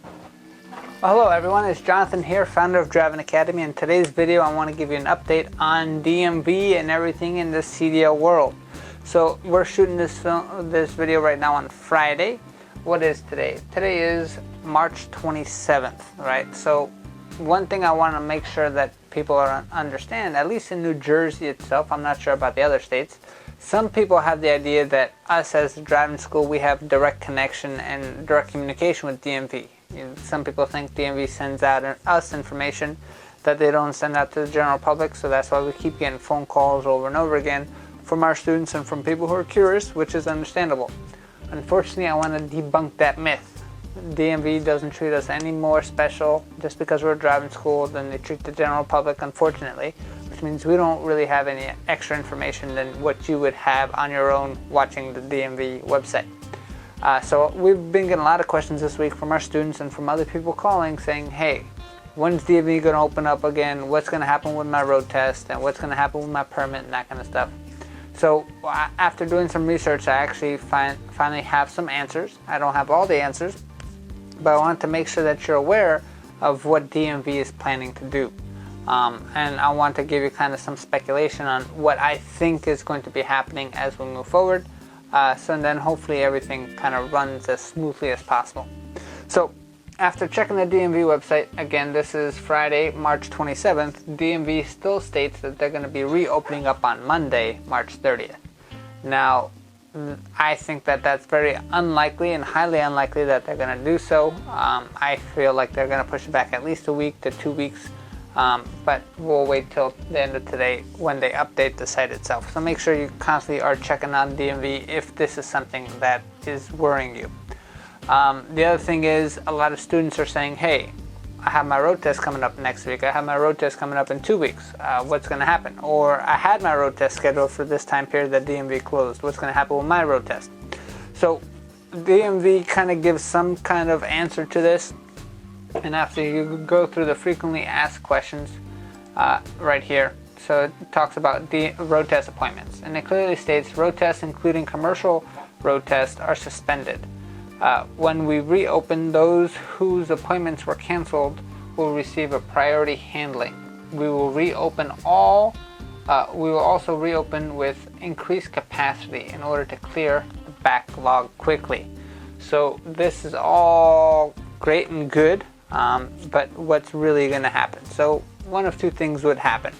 Well, hello everyone, it's Jonathan here, founder of Driving Academy. In today's video I want to give you an update on DMV and everything in the CDL world. So we're shooting this video right now on Friday. What is today? Today is March 27th, right? So one thing I want to make sure that people understand, at least in New Jersey itself, I'm not sure about the other states, some people have the idea that us as a driving school, we have direct connection and direct communication with DMV. Some people think DMV sends out us information that they don't send out to the general public, so that's why we keep getting phone calls over and over again from our students and from people who are curious, which is understandable. Unfortunately, I want to debunk that myth. DMV doesn't treat us any more special just because we're a driving school than they treat the general public, unfortunately, which means we don't really have any extra information than what you would have on your own watching the DMV website. So we've been getting a lot of questions this week from our students and from other people calling saying, hey, when's DMV going to open up again? What's going to happen with my road test? And what's going to happen with my permit and that kind of stuff? So after doing some research, I actually finally have some answers. I don't have all the answers, but I want to make sure that you're aware of what DMV is planning to do. And I want to give you kind of some speculation on what I think is going to be happening as we move forward. So then hopefully everything kind of runs as smoothly as possible. So after checking the DMV website, again, this is Friday, March 27th, DMV still states that they're going to be reopening up on Monday, March 30th. Now, I think that that's very unlikely and highly unlikely that they're going to do so. I feel like they're going to push it back at least a week to 2 weeks. But we'll wait till the end of today when they update the site itself. So make sure you constantly are checking on DMV if this is something that is worrying you. The other thing is a lot of students are saying, hey, I have my road test coming up next week. I have my road test coming up in 2 weeks. What's going to happen? Or I had my road test scheduled for this time period that DMV closed. What's going to happen with my road test? So DMV kind of gives some kind of answer to this. And after you go through the frequently asked questions right here, so it talks about the road test appointments. And it clearly states road tests, including commercial road tests, are suspended. When we reopen, those whose appointments were canceled will receive a priority handling. We will reopen we will also reopen with increased capacity in order to clear the backlog quickly. So this is all great and good. But what's really going to happen? So one of two things would happen.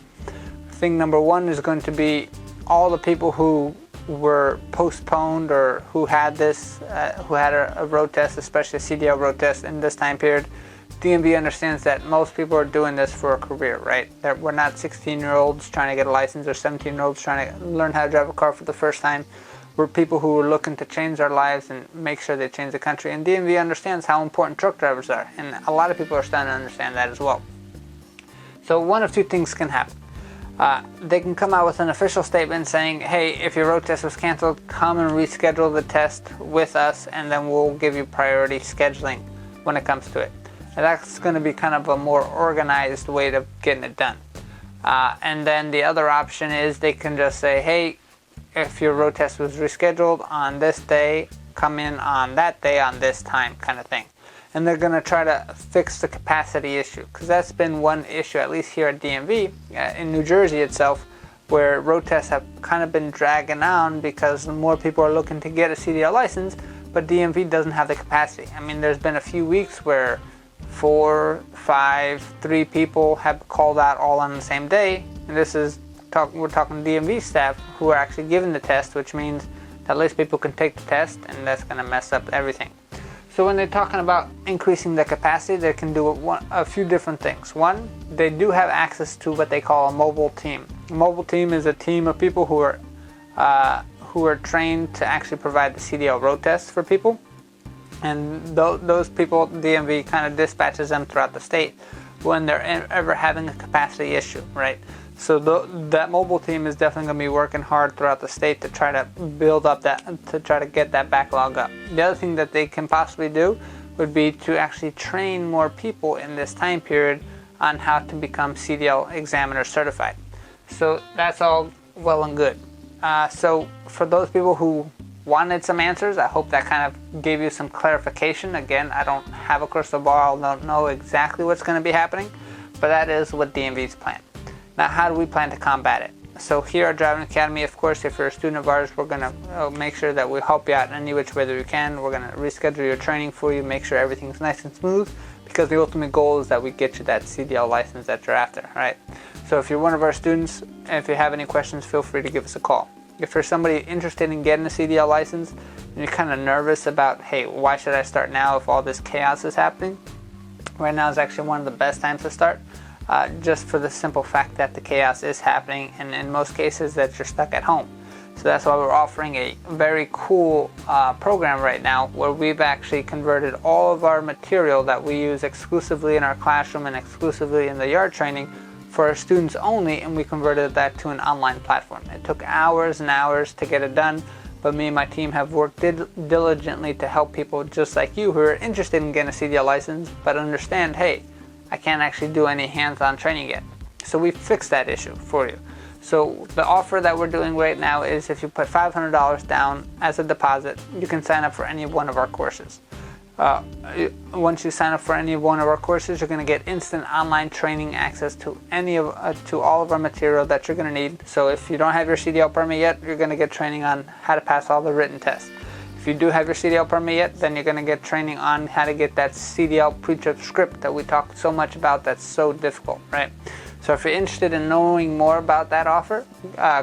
Thing number one is going to be all the people who were postponed or who had a road test, especially a CDL road test in this time period. DMV understands that most people are doing this for a career, right? That we're not 16-year-olds trying to get a license or 17-year-olds trying to learn how to drive a car for the first time. We're people who are looking to change their lives and make sure they change the country. And DMV understands how important truck drivers are. And a lot of people are starting to understand that as well. So one of two things can happen. They can come out with an official statement saying, hey, if your road test was canceled, come and reschedule the test with us, and then we'll give you priority scheduling when it comes to it. And that's going to be kind of a more organized way of getting it done. And then the other option is they can just say, hey, if your road test was rescheduled on this day, come in on that day on this time, kind of thing. And they're going to try to fix the capacity issue, because that's been one issue, at least here at DMV, in New Jersey itself, where road tests have kind of been dragging on because more people are looking to get a CDL license, but DMV doesn't have the capacity. I mean, there's been a few weeks where 4, 5, 3 people have called out all on the same day, and we're talking DMV staff who are actually giving the test, which means that less people can take the test, and that's going to mess up everything. So when they're talking about increasing the capacity, they can do a few different things. One, they do have access to what they call a mobile team. A mobile team is a team of people who are trained to actually provide the CDL road test for people. And those people, DMV kind of dispatches them throughout the state when they're ever having a capacity issue, right? So that mobile team is definitely going to be working hard throughout the state to try to build up to try to get that backlog up. The other thing that they can possibly do would be to actually train more people in this time period on how to become CDL examiner certified. So that's all well and good. So for those people who wanted some answers. I hope that kind of gave you some clarification. Again, I don't have a crystal ball, I don't know exactly what's going to be happening, but that is what DMV's plan. Now, how do we plan to combat it? So here at Driving Academy, of course, if you're a student of ours, we're going to make sure that we help you out in any which way that we can. We're going to reschedule your training for you, make sure everything's nice and smooth, because the ultimate goal is that we get you that CDL license that you're after, right? So if you're one of our students, and if you have any questions, feel free to give us a call. If you're somebody interested in getting a CDL license, and you're kind of nervous about, hey, why should I start now if all this chaos is happening? Right now is actually one of the best times to start. Just for the simple fact that the chaos is happening, and in most cases that you're stuck at home. So that's why we're offering a very cool program right now, where we've actually converted all of our material that we use exclusively in our classroom and exclusively in the yard training for our students only, and we converted that to an online platform. It took hours and hours to get it done, but me and my team have worked diligently to help people just like you who are interested in getting a CDL license, but understand, hey, I can't actually do any hands-on training yet. So we fixed that issue for you. So the offer that we're doing right now is if you put $500 down as a deposit, you can sign up for any one of our courses. Once you sign up for any one of our courses, you're going to get instant online training access to to all of our material that you're going to need. So if you don't have your CDL permit yet, you're going to get training on how to pass all the written tests. If you do have your CDL permit yet, then you're going to get training on how to get that CDL pre-trip script that we talked so much about that's so difficult, right? So if you're interested in knowing more about that offer,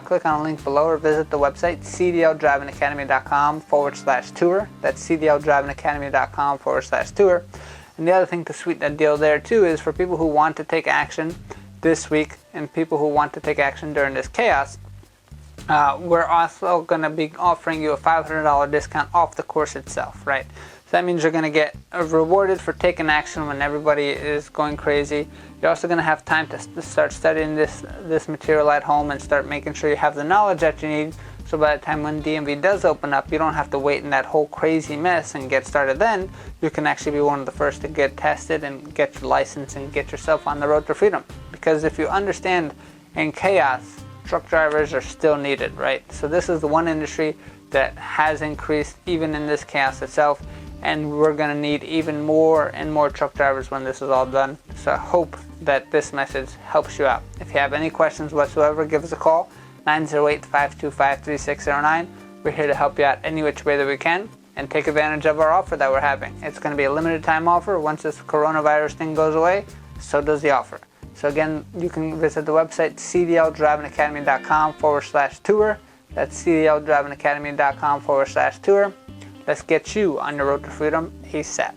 click on the link below or visit the website cdldrivingacademy.com/tour. That's cdldrivingacademy.com/tour. And the other thing to sweeten that deal there too is for people who want to take action this week and people who want to take action during this chaos, we're also going to be offering you a $500 discount off the course itself, right? So that means you're going to get rewarded for taking action when everybody is going crazy. You're also going to have time to start studying this material at home and start making sure you have the knowledge that you need. So by the time when DMV does open up, you don't have to wait in that whole crazy mess and get started then. You can actually be one of the first to get tested and get your license and get yourself on the road to freedom. Because if you understand, in chaos, truck drivers are still needed, right? So this is the one industry that has increased even in this chaos itself, and we're going to need even more and more truck drivers when this is all done. So I hope that this message helps you out. If you have any questions whatsoever, give us a call, 908-525-3609. We're here to help you out any which way that we can, and take advantage of our offer that we're having. It's going to be a limited time offer. Once this coronavirus thing goes away, so does the offer. So again, you can visit the website cdldrivingacademy.com/tour. That's cdldrivingacademy.com/tour. Let's get you on your road to freedom ASAP.